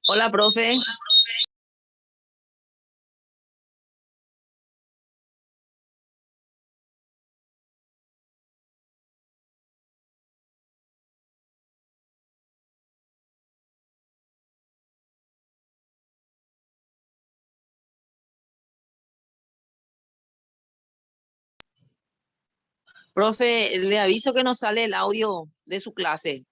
Hola, profe. Profe, le aviso que no sale el audio de su clase.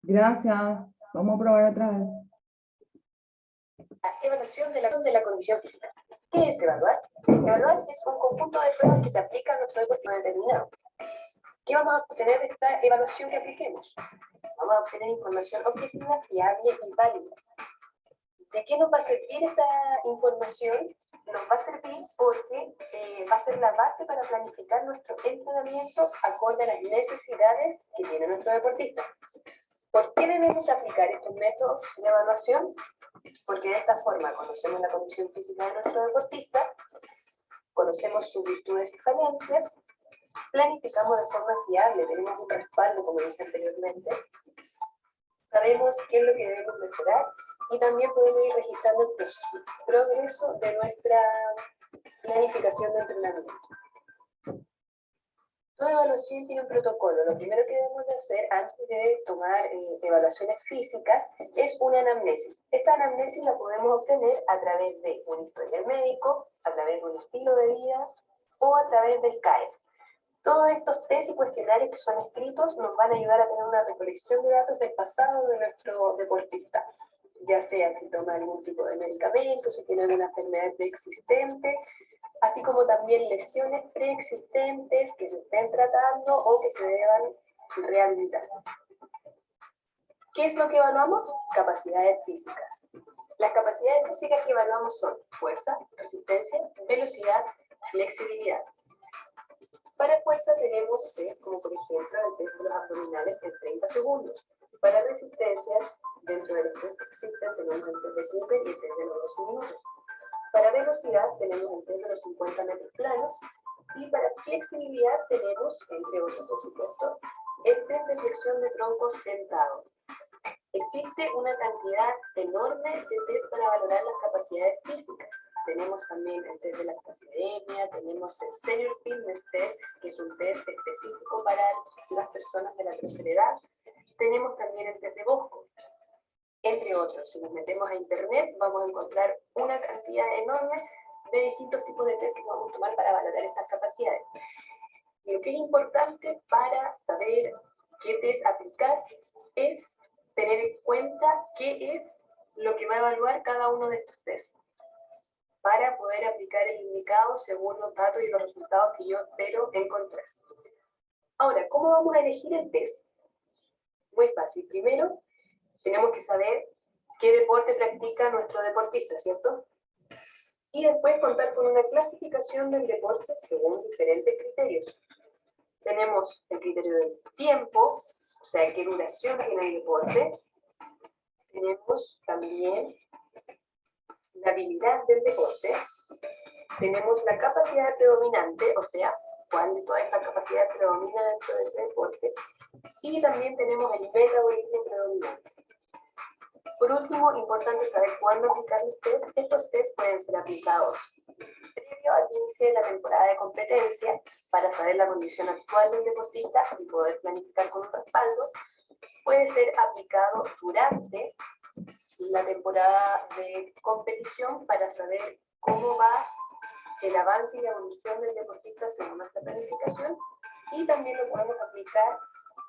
Gracias. Vamos a probar otra vez. Evaluación de la condición física. ¿Qué es evaluar? Evaluar es un conjunto de pruebas que se aplican a nuestro deporte determinado. ¿Qué vamos a obtener de esta evaluación que apliquemos? Vamos a obtener información objetiva, fiable y válida. ¿De qué nos va a servir esta información? Nos va a servir porque va a ser la base para planificar nuestro entrenamiento acorde a las necesidades que tiene nuestro deportista. ¿Por qué debemos aplicar estos métodos de evaluación? Porque de esta forma conocemos la condición física de nuestro deportista, conocemos sus virtudes y falencias, planificamos de forma fiable, tenemos un respaldo, como dije anteriormente, sabemos qué es lo que debemos mejorar y también podemos ir registrando el progreso de nuestra planificación de entrenamiento. Toda evaluación tiene un protocolo. Lo primero que debemos de hacer antes de tomar evaluaciones físicas es una anamnesis. Esta anamnesis la podemos obtener a través de un historial médico, a través de un estilo de vida o a través del CAES. Todos estos test y cuestionarios que son escritos nos van a ayudar a tener una recolección de datos del pasado de nuestro deportista, ya sea si toma algún tipo de medicamento, si tiene alguna enfermedad preexistente, así como también lesiones preexistentes que se estén tratando o que se deban rehabilitar. ¿Qué es lo que evaluamos? Capacidades físicas. Las capacidades físicas que evaluamos son fuerza, resistencia, velocidad, flexibilidad. Para fuerza tenemos test como por ejemplo el test de los abdominales en 30 segundos. Para resistencias, dentro de los test que existen tenemos el test de Cooper y el test de los 12 minutos. Para velocidad tenemos el test de los 50 metros planos y para flexibilidad tenemos, entre otros por supuesto, el test de flexión de troncos sentados. Existe una cantidad enorme de test para valorar las capacidades físicas. Tenemos también el test de la academia, tenemos el Senior Fitness Test, que es un test específico para las personas de la tercera edad. Tenemos también el test de Bosco, entre otros. Si nos metemos a internet vamos a encontrar una cantidad enorme de distintos tipos de test que podemos tomar para valorar estas capacidades. Y lo que es importante para saber qué test aplicar es tener en cuenta qué es lo que va a evaluar cada uno de estos tests para poder aplicar el indicado según los datos y los resultados que yo espero encontrar. Ahora, ¿cómo vamos a elegir el test? Muy fácil. Primero, tenemos que saber qué deporte practica nuestro deportista, ¿cierto? Y después contar con una clasificación del deporte según diferentes criterios. Tenemos el criterio del tiempo, o sea, qué duración tiene el deporte. Tenemos también la habilidad del deporte. Tenemos la capacidad predominante, o sea, cuál de todas estas capacidades predomina dentro de ese deporte. Y también tenemos el metabolismo predominante. Por último, importante saber cuándo aplicar los test. Estos test pueden ser aplicados previo al inicio de la temporada de competencia para saber la condición actual del deportista y poder planificar con un respaldo. Puede ser aplicado durante la temporada de competición para saber cómo va el avance y la evolución del deportista según nuestra planificación, y también lo podemos aplicar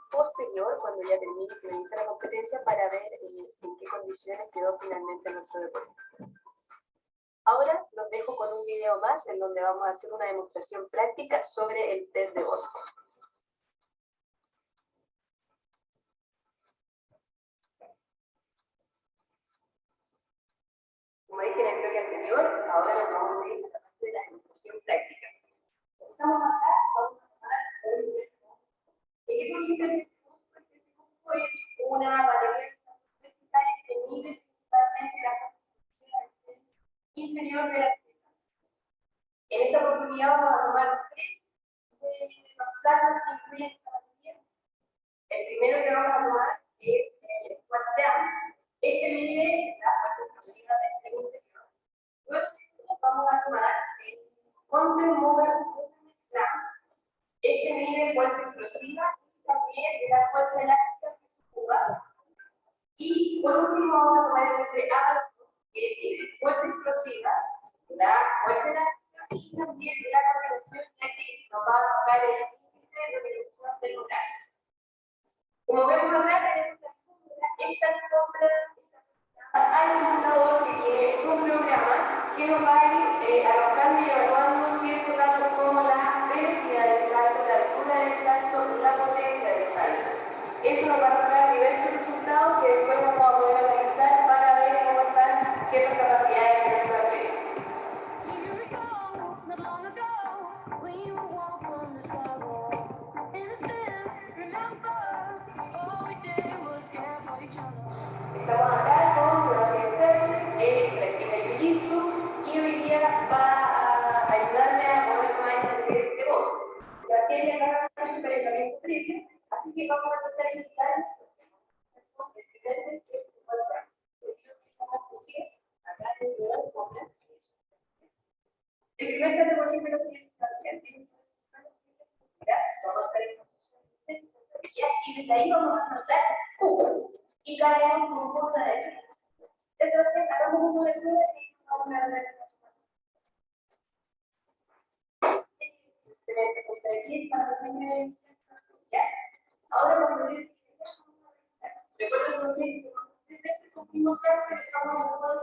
posterior, cuando ya termine y finalice la competencia, para ver en qué condiciones quedó finalmente nuestro deportista. Ahora los dejo con un video más en donde vamos a hacer una demostración práctica sobre el test de Bosco. Como dije en el bloque anterior, ahora nos vamos a ir a la parte de la demostración práctica. Estamos acá, vamos a tomar un test. ¿En qué consiste el test de Bosco? El test de Bosco es una batería que mide principalmente la fuerza inferior de la pieza. En esta oportunidad vamos a tomar tres pasajes que incluyen esta batería. El primero que vamos a tomar es el squat down. Este mide la fuerza explosiva del extremo inferior. Luego vamos a tomar el counter movement slam. Este mide fuerza explosiva y también la fuerza elástica que se ocupa. Y por último vamos a tomar el pre-alto, que mide fuerza explosiva, la fuerza elástica y también la coordinación, ya que nos va a bajar el índice de organización de los brazos. Como vemos acá, tenemos esta compra. Hay un computador que tiene un programa que nos va a ir arrojando y evaluando ciertos datos como la velocidad del salto, la altura del salto y la potencia del salto. Eso nos va a arrojar diversos resultados que después vamos a poder analizar para ver cómo están ciertas capacidades de nuestro atleta. Estamos acá con Sebastián Pérez, practica el jiu-jitsu y hoy día va a ayudarme a poder tomar este voz. Sebastián ya acaba de hacer su calentamiento previo, así que vamos a empezar a iniciar el primer salto por siempre lo siguiente, Sebastián. Vamos a hacer en posición de y desde ahí vamos a saltar y caemos con fuerza derecha. Entonces, hagamos un movimiento y vamos a ver. Excelente, pues aquí para siempre. Ya. Ahora vamos a ver. Recuerda son 3 veces el mismo salto que estamos haciendo.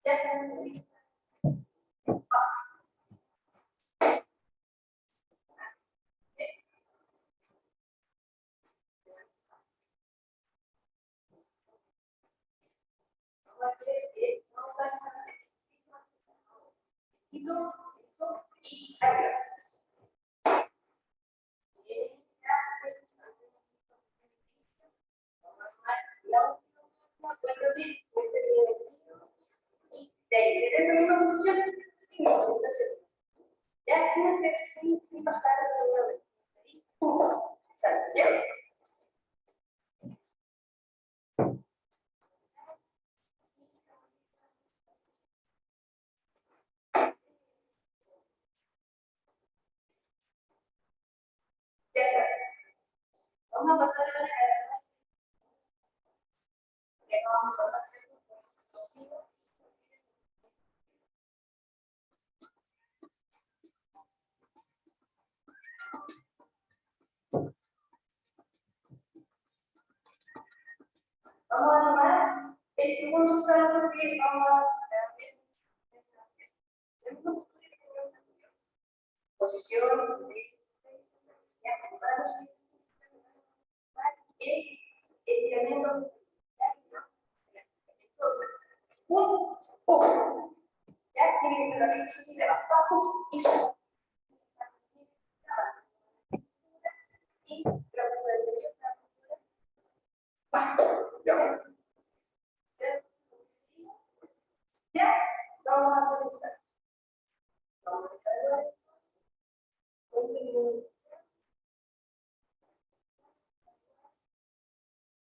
Ya está. Y arriba. De esa misma posición, ya sin bajar de nuevo. ¿Ya? Ya está. Vamos a pasar a la que no vamos a hacer vamos a tomar el segundo salto que vamos a hacer. Posición de estiramiento. Entonces, ya tiene que ser rápido, eso sí, se va abajo y sube. Y ya, vamos a hacer eso. Vamos a hacer un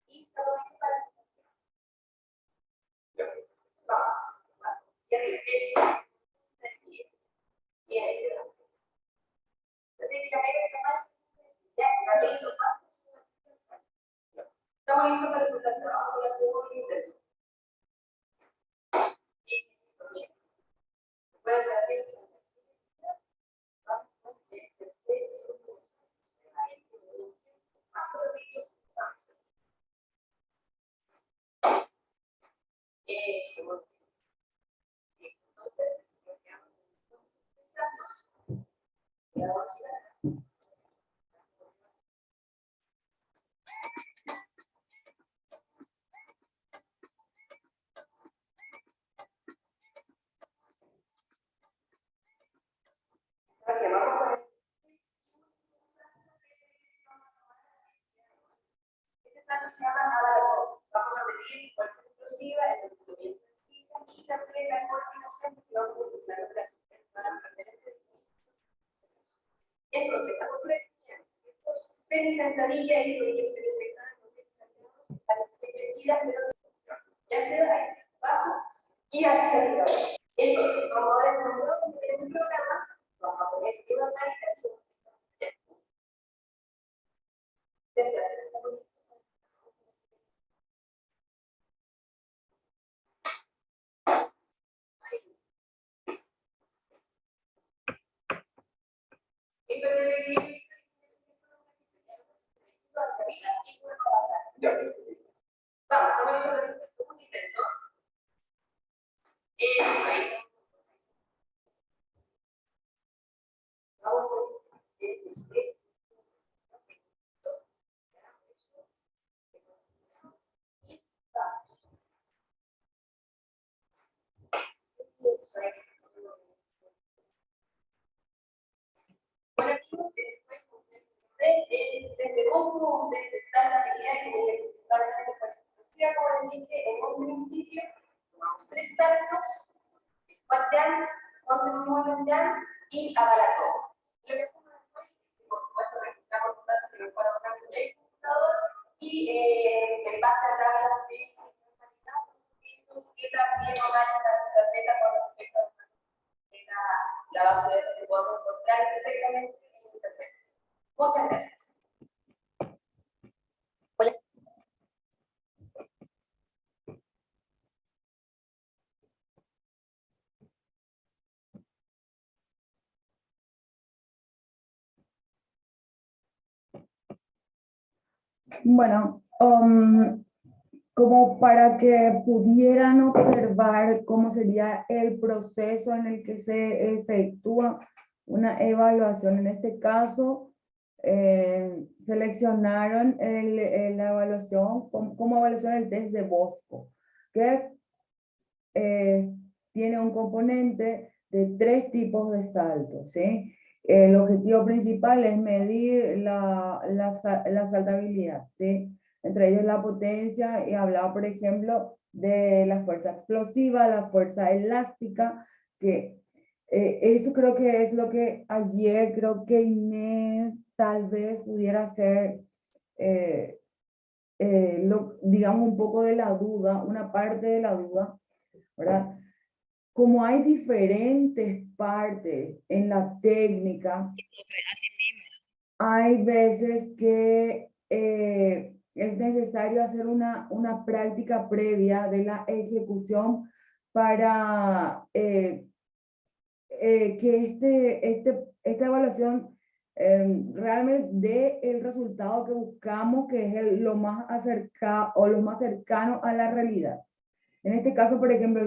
y vamos y aquí es y ese ya rapidito estamos listos para hacer el trabajo con la segunda intento. Eso bien. Puede ser así. Eso. Entonces, de la coordinación que vamos a utilizar para pertenecer. Entonces, estamos preveniendo semisentadillas y rodillas semipecadas a las sepetidas, pero ya se va bajo y hacia arriba. Entonces, como ahora nosotros tenemos un programa, vamos a poner una organización. Vamos, a ver un intento. Eso ahí. Vamos con este. Eso es. Bueno, aquí no se puede cumplir desde cómo está la habilidad que voy a principal en esta participación. Como les dije en un principio, tomamos 3 saltos, patear, continuar y abalatón. Lo que hacemos después, por supuesto, registramos los datos que los para buscar en el computador y en base a tablas de funcionalidad, que también nos dan esta tarjeta con respecto a la base de datos que podemos encontrar perfectamente en internet. Muchas gracias. Hola. Bueno, como para que pudieran observar cómo sería el proceso en el que se efectúa una evaluación. En este caso, seleccionaron la evaluación como evaluación el test de Bosco, que tiene un componente de 3 tipos de saltos, ¿sí? El objetivo principal es medir la saltabilidad, ¿sí? Entre ellos la potencia, y hablaba, por ejemplo, de la fuerza explosiva, la fuerza elástica, que eso creo que es lo que ayer, creo que Inés tal vez pudiera ser, digamos, un poco de la duda, una parte de la duda, ¿verdad? Como hay diferentes partes en la técnica, hay veces que es necesario hacer una práctica previa de la ejecución para que esta evaluación realmente dé el resultado que buscamos, que es lo más cercano a la realidad. En este caso, por ejemplo,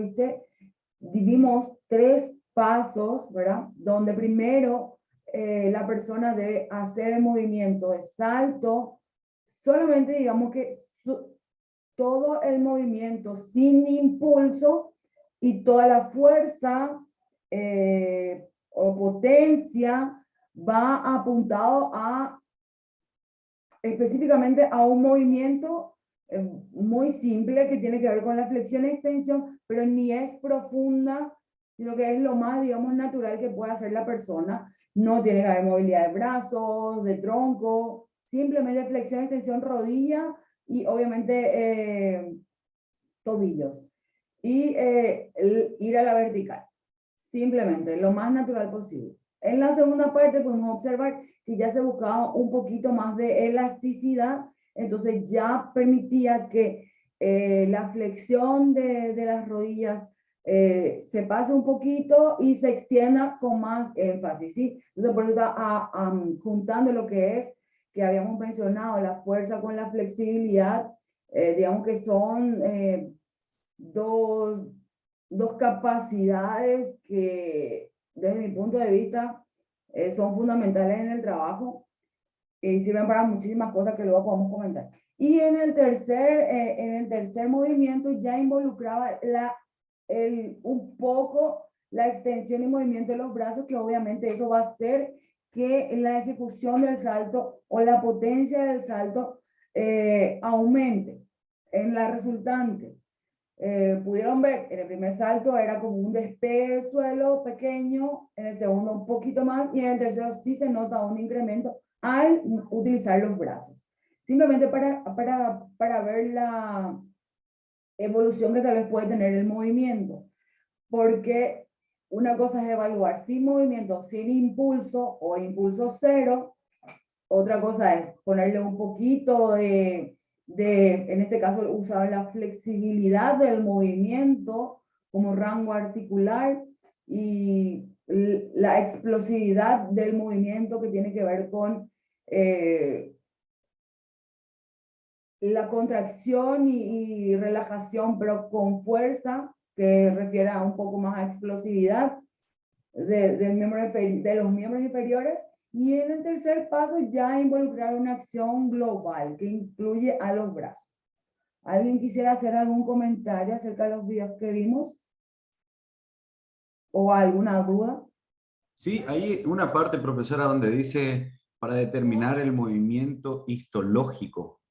dividimos 3 pasos, ¿verdad? Donde primero la persona debe hacer el movimiento de salto, solamente digamos que todo el movimiento sin impulso y toda la fuerza o potencia va apuntado específicamente a un movimiento muy simple que tiene que ver con la flexión y extensión, pero ni es profunda, sino que es lo más, digamos, natural que puede hacer la persona. No tiene que haber movilidad de brazos, de tronco, simplemente flexión, extensión, rodilla y obviamente tobillos. Y ir a la vertical, simplemente lo más natural posible. En la segunda parte podemos observar que ya se buscaba un poquito más de elasticidad, entonces ya permitía que la flexión de las rodillas se pase un poquito y se extienda con más énfasis, ¿sí? Entonces por eso está juntando lo que es, que habíamos mencionado, la fuerza con la flexibilidad, digamos que son dos capacidades que desde mi punto de vista son fundamentales en el trabajo y sirven para muchísimas cosas que luego podemos comentar. Y en el tercer movimiento ya involucraba un poco la extensión y movimiento de los brazos, que obviamente eso va a hacer que la ejecución del salto o la potencia del salto aumente en la resultante. Pudieron ver, en el primer salto era como un despegue del suelo pequeño, en el segundo un poquito más, y en el tercero sí se nota un incremento al utilizar los brazos. Simplemente para ver la evolución que tal vez puede tener el movimiento, porque una cosa es evaluar sin movimiento, sin impulso o impulso cero. Otra cosa es ponerle un poquito en este caso, usar la flexibilidad del movimiento como rango articular y la explosividad del movimiento que tiene que ver con la contracción y relajación, pero con fuerza, que refiere a un poco más a explosividad de los miembros inferiores. Y en el tercer paso ya involucrar una acción global que incluye a los brazos. ¿Alguien quisiera hacer algún comentario acerca de los videos que vimos? ¿O alguna duda? Sí, hay una parte, profesora, donde dice para determinar el movimiento histológico.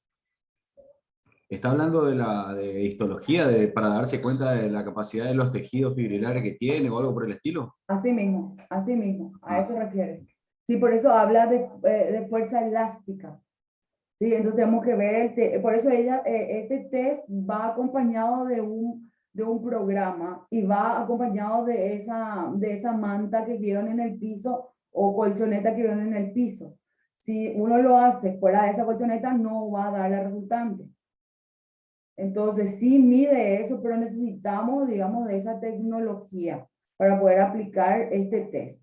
¿Está hablando de histología, para darse cuenta de la capacidad de los tejidos fibrilares que tiene o algo por el estilo? Así mismo, a eso refiere. Sí, por eso habla de fuerza elástica. Sí, entonces tenemos que ver, por eso este test va acompañado de un programa y va acompañado de esa manta que vieron en el piso o colchoneta que vieron en el piso. Si uno lo hace fuera de esa colchoneta, no va a dar la resultante. Entonces sí mide eso, pero necesitamos, digamos, de esa tecnología para poder aplicar este test.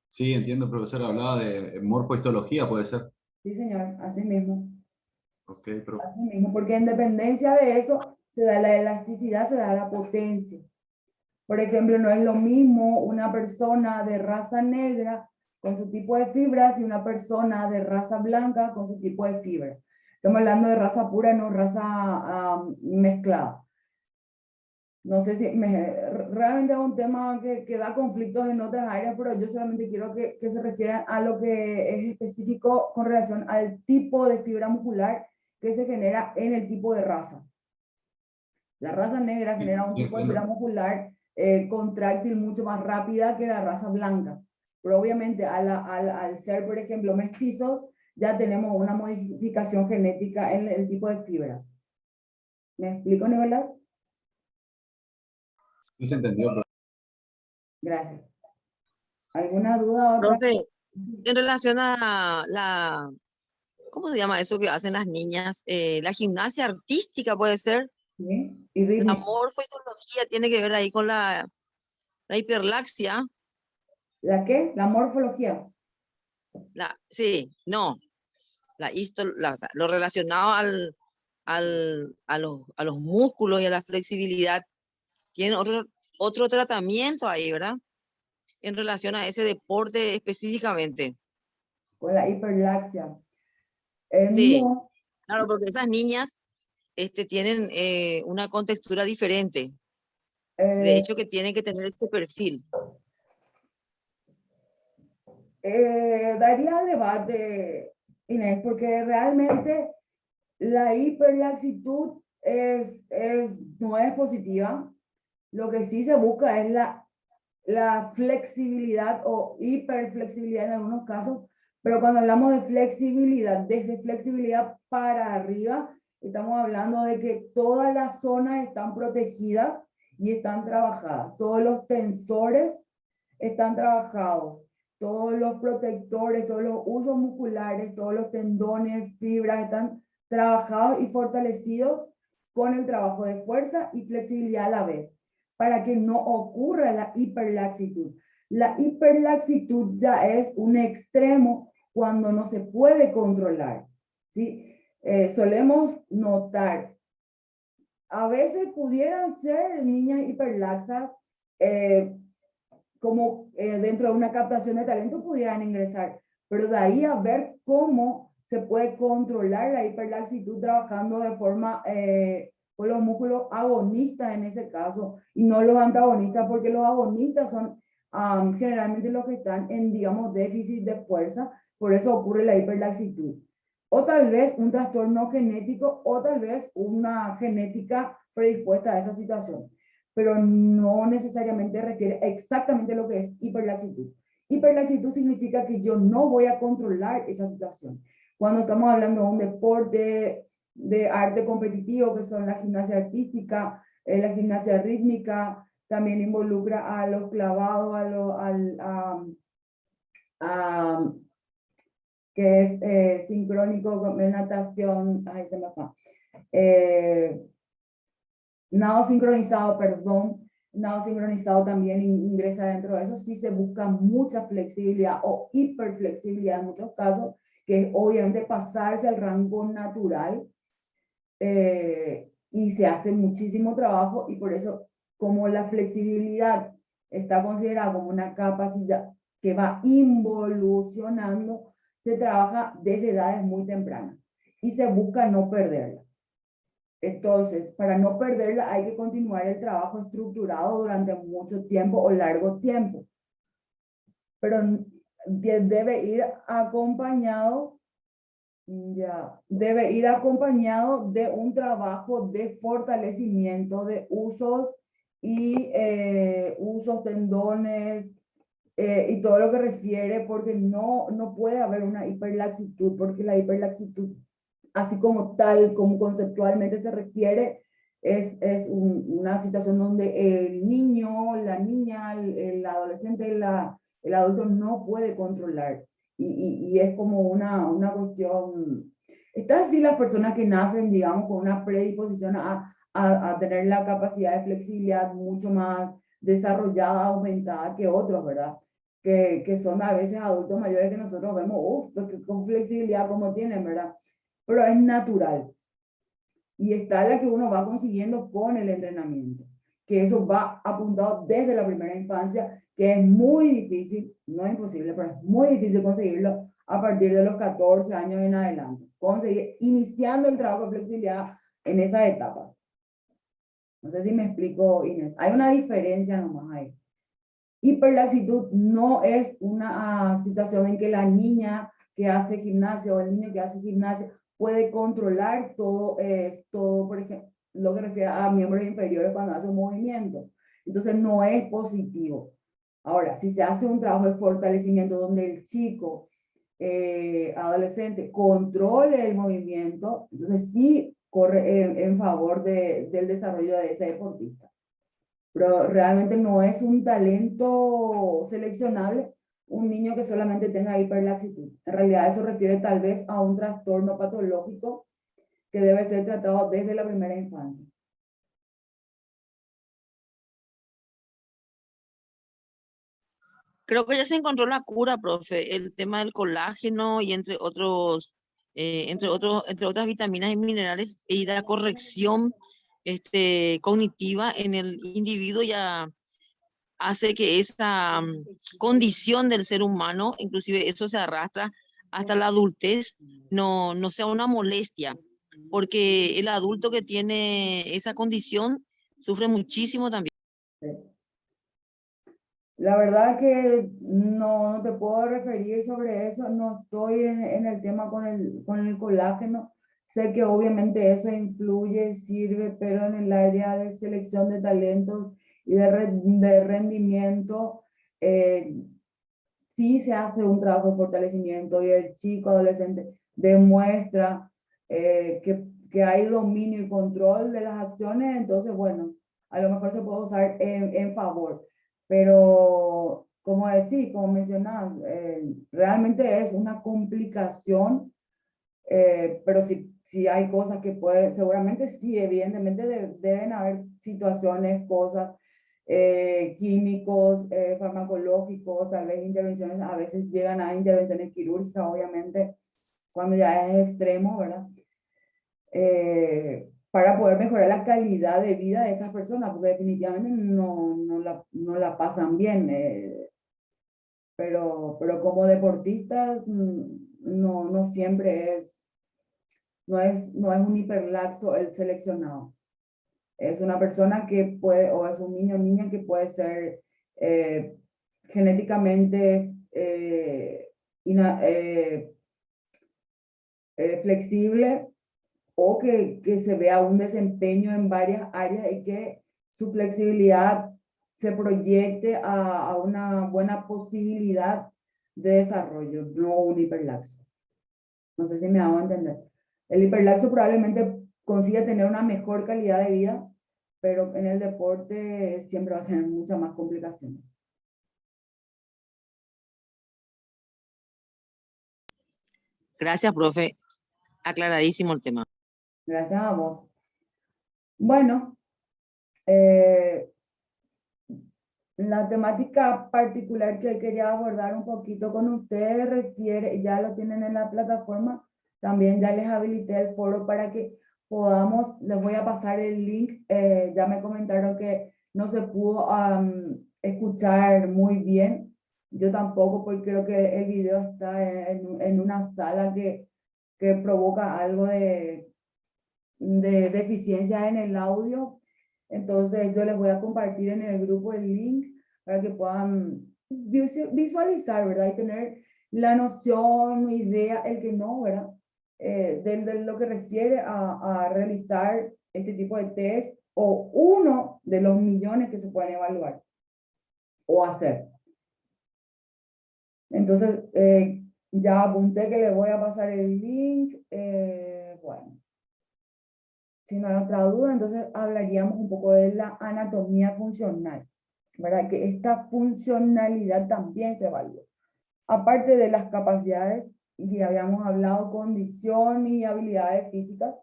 Sí, entiendo, profesora, hablaba de morfohistología, puede ser. Sí, señor, así mismo. Ok, profe. Así mismo, porque en dependencia de eso se da la elasticidad, se da la potencia. Por ejemplo, no es lo mismo una persona de raza negra con su tipo de fibras y una persona de raza blanca con su tipo de fibra. Estamos hablando de raza pura, no raza mezclada. No sé si realmente es un tema que da conflictos en otras áreas, pero yo solamente quiero que se refieran a lo que es específico con relación al tipo de fibra muscular que se genera en el tipo de raza. La raza negra Sí, genera un sí, tipo de fibra entiendo. muscular contráctil mucho más rápida que la raza blanca. Pero obviamente al ser, por ejemplo, mestizos, ya tenemos una modificación genética en el tipo de fibras. ¿Me explico, Nicolás? Sí se entendió, profe. Gracias. ¿Alguna duda otra? Profe, en relación a ¿cómo se llama eso que hacen las niñas? La gimnasia artística puede ser. ¿Sí? Y La rítmica. morfohistología tiene que ver ahí con la hiperlaxia. ¿La qué? La morfología. Sí, no, o sea, lo relacionado a los músculos y a la flexibilidad. Tiene otro tratamiento ahí, ¿verdad? En relación a ese deporte específicamente. Con la hiperlaxia. Sí, No, claro, porque esas niñas tienen una contextura diferente. De eh, hecho, que tienen que tener ese perfil. daría debate, Inés, porque realmente la hiperlaxitud no es positiva. Lo que sí se busca es la flexibilidad o hiperflexibilidad en algunos casos, pero cuando hablamos de flexibilidad, desde flexibilidad para arriba, estamos hablando de que todas las zonas están protegidas y están trabajadas. Todos los tensores están trabajados. Todos los protectores, todos los usos musculares, todos los tendones, fibras están trabajados y fortalecidos con el trabajo de fuerza y flexibilidad a la vez, para que no ocurra la hiperlaxitud. La hiperlaxitud ya es un extremo cuando no se puede controlar, ¿sí? Solemos notar, a veces pudieran ser niñas hiperlaxas, como dentro de una captación de talento pudieran ingresar, pero de ahí a ver cómo se puede controlar la hiperlaxitud trabajando de forma con los músculos agonistas en ese caso, y no los antagonistas, porque los agonistas son generalmente los que están en, digamos, déficit de fuerza, por eso ocurre la hiperlaxitud. o tal vez un trastorno genético, o tal vez una genética predispuesta a esa situación, pero no necesariamente requiere exactamente lo que es hiperlaxitud. Hiperlaxitud significa que yo no voy a controlar esa situación. Cuando estamos hablando de un deporte de arte competitivo, que son la gimnasia artística, la gimnasia rítmica, también involucra a los clavados, a que es sincrónico, de natación, ahí se me va. Nado sincronizado, perdón, nado sincronizado también ingresa dentro de eso. Sí se busca mucha flexibilidad o hiperflexibilidad en muchos casos, que es obviamente pasarse al rango natural, y se hace muchísimo trabajo, y por eso, como la flexibilidad está considerada como una capacidad que va involucionando, se trabaja desde edades muy tempranas y se busca no perderla. Entonces, para no perderla hay que continuar el trabajo estructurado durante mucho tiempo o largo tiempo, pero debe ir acompañado, debe ir acompañado de un trabajo de fortalecimiento de usos y usos, tendones, y todo lo que refiere, porque no puede haber una hiperlaxitud, porque la hiperlaxitud, así como tal, como conceptualmente se refiere, es una situación donde el niño, la niña, el adolescente, el adulto no puede controlar. Y es como una cuestión. Están así las personas que nacen, digamos, con una predisposición a tener la capacidad de flexibilidad mucho más desarrollada, aumentada que otros, ¿verdad? Que son a veces adultos mayores que nosotros vemos, con flexibilidad como tienen, ¿verdad? Pero es natural. Y está la que uno va consiguiendo con el entrenamiento, que eso va apuntado desde la primera infancia, que es muy difícil, no es imposible, pero es muy difícil conseguirlo a partir de los 14 años en adelante. Conseguir, iniciando el trabajo de flexibilidad en esa etapa. No sé si me explico, Inés. Hay una diferencia nomás ahí. Hiperlaxitud no es una situación en que la niña que hace gimnasia o el niño que hace gimnasia puede controlar todo, todo, por ejemplo, lo que refiere a miembros inferiores cuando hace un movimiento. Entonces no es positivo. Ahora, si se hace un trabajo de fortalecimiento donde el chico, adolescente, controle el movimiento, entonces sí corre en favor del desarrollo de ese deportista. Pero realmente no es un talento seleccionable un niño que solamente tenga hiperlaxitud. En realidad eso refiere tal vez a un trastorno patológico que debe ser tratado desde la primera infancia. Creo que ya se encontró la cura, profe, el tema del colágeno y entre otras vitaminas y minerales, y la corrección cognitiva en el individuo ya hace que esa condición del ser humano, inclusive eso se arrastra hasta la adultez, no sea una molestia, porque el adulto que tiene esa condición sufre muchísimo también. La verdad que no te puedo referir sobre eso, no estoy en el tema con el colágeno. Sé que obviamente eso influye, sirve, pero en el área de selección de talentos y de rendimiento, eh, sí se hace un trabajo de fortalecimiento y el chico adolescente demuestra que hay dominio y control de las acciones, entonces, bueno, a lo mejor se puede usar en favor. Pero, como decís, como mencionabas, realmente es una complicación, pero si hay cosas que pueden, seguramente sí, evidentemente deben haber situaciones, cosas, químicos, farmacológicos, tal vez intervenciones, a veces llegan a intervenciones quirúrgicas, obviamente, cuando ya es extremo, ¿verdad? Para poder mejorar la calidad de vida de esas personas, porque definitivamente no la pasan bien, pero como deportistas no siempre no es un hiperlaxo el seleccionado. Es una persona que puede, o es un niño o niña que puede ser genéticamente flexible o que se vea un desempeño en varias áreas y que su flexibilidad se proyecte a una buena posibilidad de desarrollo, no un hiperlaxo. No sé si me hago entender. El hiperlaxo probablemente consiga tener una mejor calidad de vida, pero en el deporte siempre va a tener muchas más complicaciones. Gracias, profe. Aclaradísimo el tema. Gracias a vos. Bueno, la temática particular que quería abordar un poquito con ustedes refiere, ya lo tienen en la plataforma, también ya les habilité el foro para que podamos, les voy a pasar el link, ya me comentaron que no se pudo escuchar muy bien, yo tampoco porque creo que el video está en una sala que provoca algo de deficiencia en el audio. Entonces yo les voy a compartir en el grupo el link para que puedan visualizar, ¿verdad? Y tener la noción, idea, el que no, ¿verdad? De lo que refiere a realizar este tipo de test o uno de los millones que se pueden evaluar o hacer. Entonces, ya apunté que les voy a pasar el link. Bueno. Si no hay otra duda, entonces hablaríamos un poco de la anatomía funcional, ¿verdad? Que esta funcionalidad también se evalúa. Aparte de las capacidades, y habíamos hablado, condición y habilidades físicas,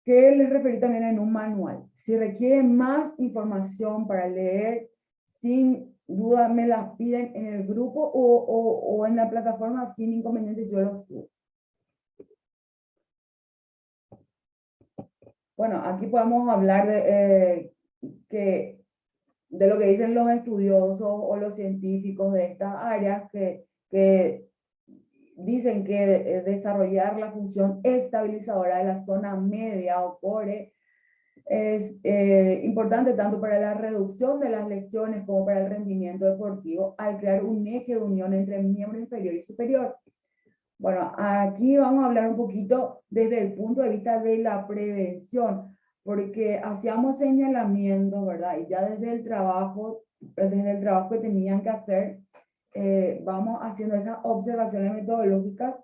que les referí también en un manual. Si requieren más información para leer, sin duda me las piden en el grupo o en la plataforma, sin inconvenientes yo los subo. Bueno, aquí podemos hablar de lo que dicen los estudiosos o los científicos de estas áreas que dicen que desarrollar la función estabilizadora de la zona media o core es importante tanto para la reducción de las lesiones como para el rendimiento deportivo al crear un eje de unión entre el miembro inferior y superior. Bueno, aquí vamos a hablar un poquito desde el punto de vista de la prevención, porque hacíamos señalamientos, ¿verdad? Y ya desde el trabajo que tenían que hacer, vamos haciendo esas observaciones metodológicas.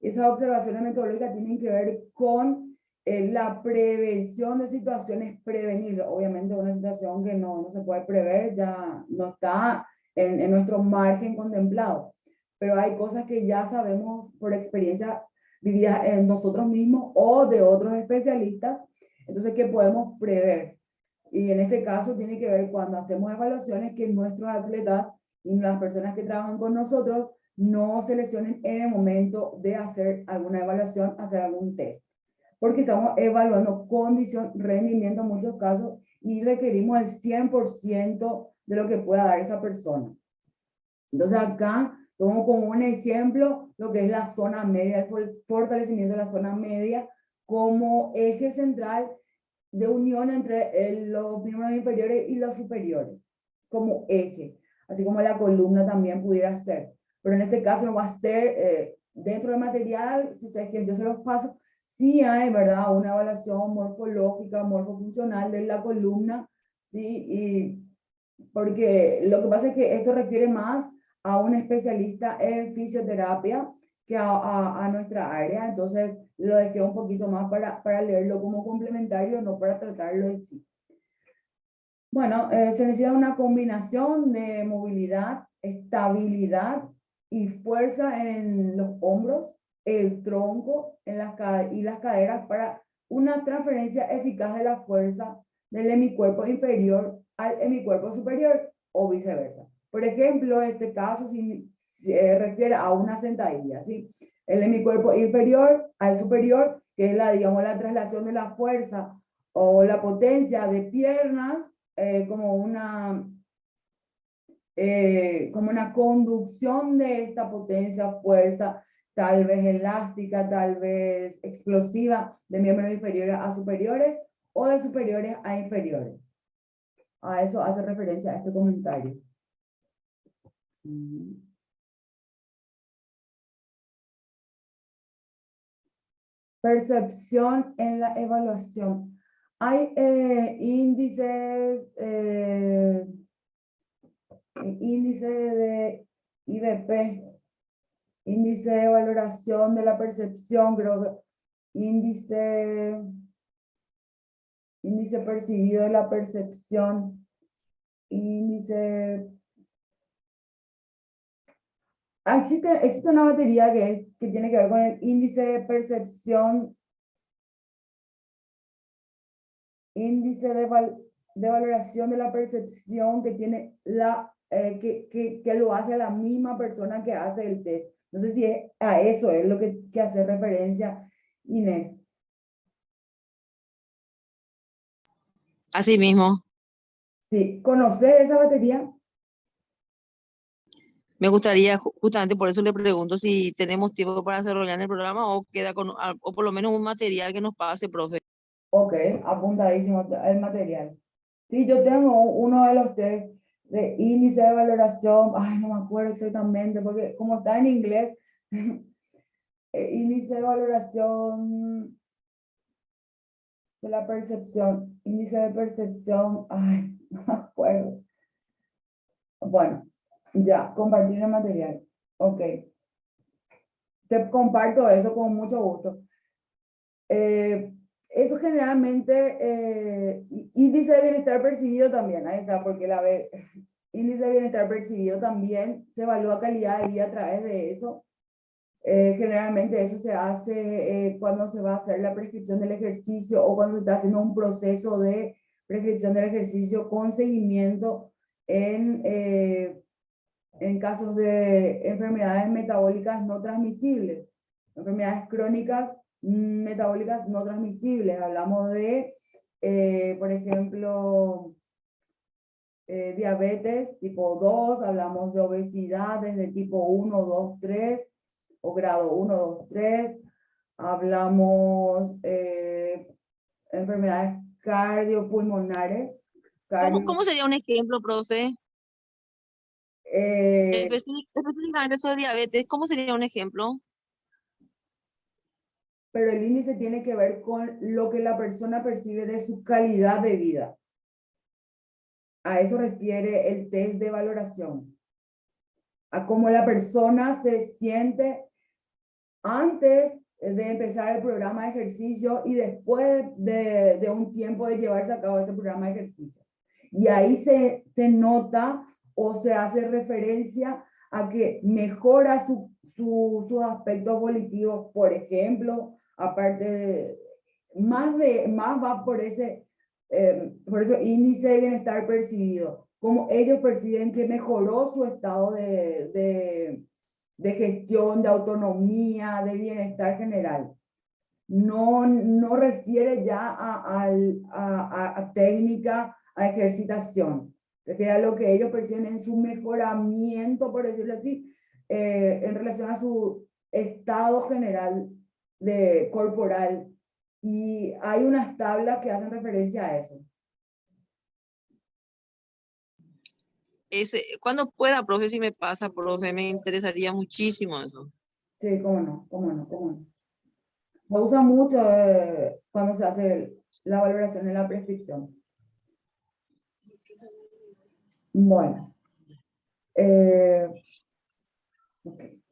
Esas observaciones metodológicas tienen que ver con la prevención de situaciones prevenibles. Obviamente una situación que no se puede prever ya no está en nuestro margen contemplado, pero hay cosas que ya sabemos por experiencia vividas en nosotros mismos o de otros especialistas, entonces que podemos prever. Y en este caso tiene que ver cuando hacemos evaluaciones que nuestros atletas y las personas que trabajan con nosotros no se lesionen en el momento de hacer alguna evaluación, hacer algún test. Porque estamos evaluando condición, rendimiento en muchos casos y requerimos el 100% de lo que pueda dar esa persona. Entonces acá tomo como un ejemplo lo que es la zona media, el fortalecimiento de la zona media como eje central de unión entre los miembros inferiores y los superiores, como eje, así como la columna también pudiera ser. Pero en este caso no va a ser dentro del material, si ustedes quieren yo se los paso, sí hay, ¿verdad? Una evaluación morfológica, morfofuncional de la columna, ¿sí? Y porque lo que pasa es que esto refiere más a un especialista en fisioterapia que a nuestra área, entonces lo dejé un poquito más para leerlo como complementario, no para tratarlo en sí. Bueno, se necesita una combinación de movilidad, estabilidad y fuerza en los hombros, el tronco y las caderas para una transferencia eficaz de la fuerza del hemicuerpo inferior al hemicuerpo superior o viceversa. Por ejemplo, este caso se refiere a una sentadilla, ¿sí? El hemicuerpo inferior al superior, que es digamos, la traslación de la fuerza o la potencia de piernas como una conducción de esta potencia, fuerza, tal vez elástica, tal vez explosiva, de miembros inferiores a superiores o de superiores a inferiores. A eso hace referencia este comentario. Percepción en la evaluación. Hay índices, índice de IBP, índice de valoración de la percepción, creo que índice percibido de la percepción, índice... existe una batería que tiene que ver con el índice de percepción, índice de valoración de la percepción que tiene que lo hace la misma persona que hace el test. No sé si a eso es lo que hace referencia Inés. Así mismo. Sí, ¿conoces esa batería? Me gustaría, justamente por eso le pregunto si tenemos tiempo para desarrollar el programa o queda con, o por lo menos un material que nos pase, profe. Ok, apuntadísimo el material. Sí, yo tengo uno de los test de índice de valoración, ay, no me acuerdo exactamente, porque como está en inglés, índice de valoración de la percepción, índice de percepción, ay, no me acuerdo. Bueno, ya, compartir el material. Ok. Te comparto eso con mucho gusto. Eso generalmente, índice de bienestar percibido también, ahí está, porque índice de bienestar percibido también se evalúa calidad de vida a través de eso. Generalmente eso se hace cuando se va a hacer la prescripción del ejercicio o cuando se está haciendo un proceso de prescripción del ejercicio con seguimiento en casos de enfermedades metabólicas no transmisibles, enfermedades crónicas metabólicas no transmisibles. Hablamos de, por ejemplo, diabetes tipo 2, hablamos de obesidad desde tipo 1, 2, 3 o grado 1, 2, 3. Hablamos enfermedades cardiopulmonares. ¿Cómo sería un ejemplo, profe? Específicamente sobre diabetes, ¿cómo sería un ejemplo? Pero el índice tiene que ver con lo que la persona percibe de su calidad de vida. A eso refiere el test de valoración. A cómo la persona se siente antes de empezar el programa de ejercicio y después de un tiempo de llevarse a cabo ese programa de ejercicio. Y ahí se nota o se hace referencia a que mejora sus aspectos volitivos, por ejemplo, aparte de, más va por eso índice de bienestar percibido, como ellos perciben que mejoró su estado de gestión, de autonomía, de bienestar general. No refiere ya a técnica, a ejercitación. Refiere a lo que ellos perciben en su mejoramiento, por decirlo así, en relación a su estado general corporal. Y hay unas tablas que hacen referencia a eso. Cuando pueda, profe, si me pasa, profe, me interesaría muchísimo eso. Sí, cómo no, cómo no, cómo no. Se usa mucho cuando se hace la valoración de la prescripción. Bueno. Okay.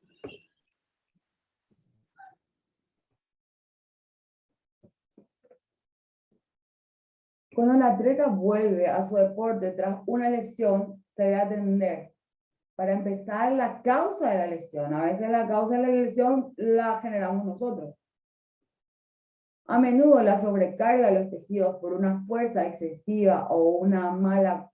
Cuando el atleta vuelve a su deporte tras una lesión, se debe atender. Para empezar, la causa de la lesión. A veces la causa de la lesión la generamos nosotros. A menudo la sobrecarga de los tejidos por una fuerza excesiva o una mala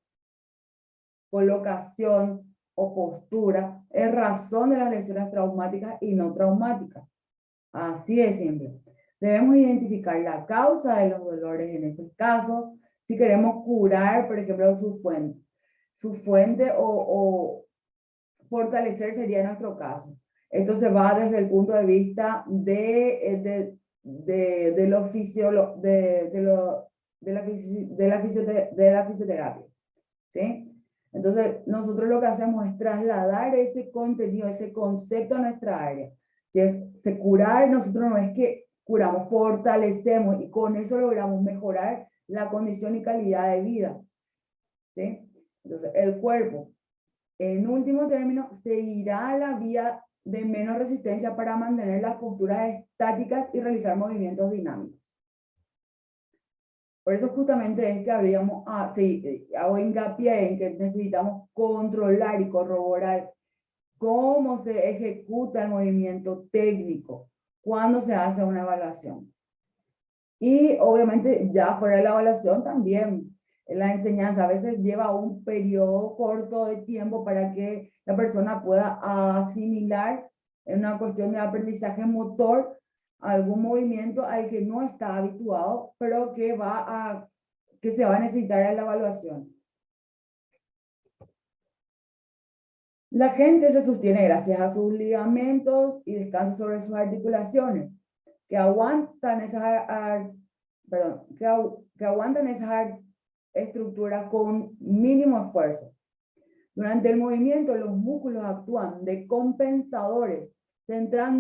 colocación o postura es razón de las lesiones traumáticas y no traumáticas. Así de simple. Debemos identificar la causa de los dolores en ese caso, si queremos curar, por ejemplo, su fuente o fortalecer sería en nuestro caso. Esto se va desde el punto de vista de la fisioterapia. ¿Sí? Entonces, nosotros lo que hacemos es trasladar ese contenido, ese concepto a nuestra área. Si es curar, nosotros no es que curamos, fortalecemos y con eso logramos mejorar la condición y calidad de vida. ¿Sí? Entonces, el cuerpo, en último término, seguirá la vía de menos resistencia para mantener las posturas estáticas y realizar movimientos dinámicos. Por eso justamente es que hago hincapié en que necesitamos controlar y corroborar cómo se ejecuta el movimiento técnico cuando se hace una evaluación. Y obviamente ya fuera de la evaluación también la enseñanza a veces lleva un periodo corto de tiempo para que la persona pueda asimilar en una cuestión de aprendizaje motor algún movimiento al que no está habituado, pero que se va a necesitar en la evaluación. La gente se sostiene gracias a sus ligamentos y descansa sobre sus articulaciones, que aguantan que aguantan esas estructuras con mínimo esfuerzo. Durante el movimiento, los músculos actúan de compensadores, centrando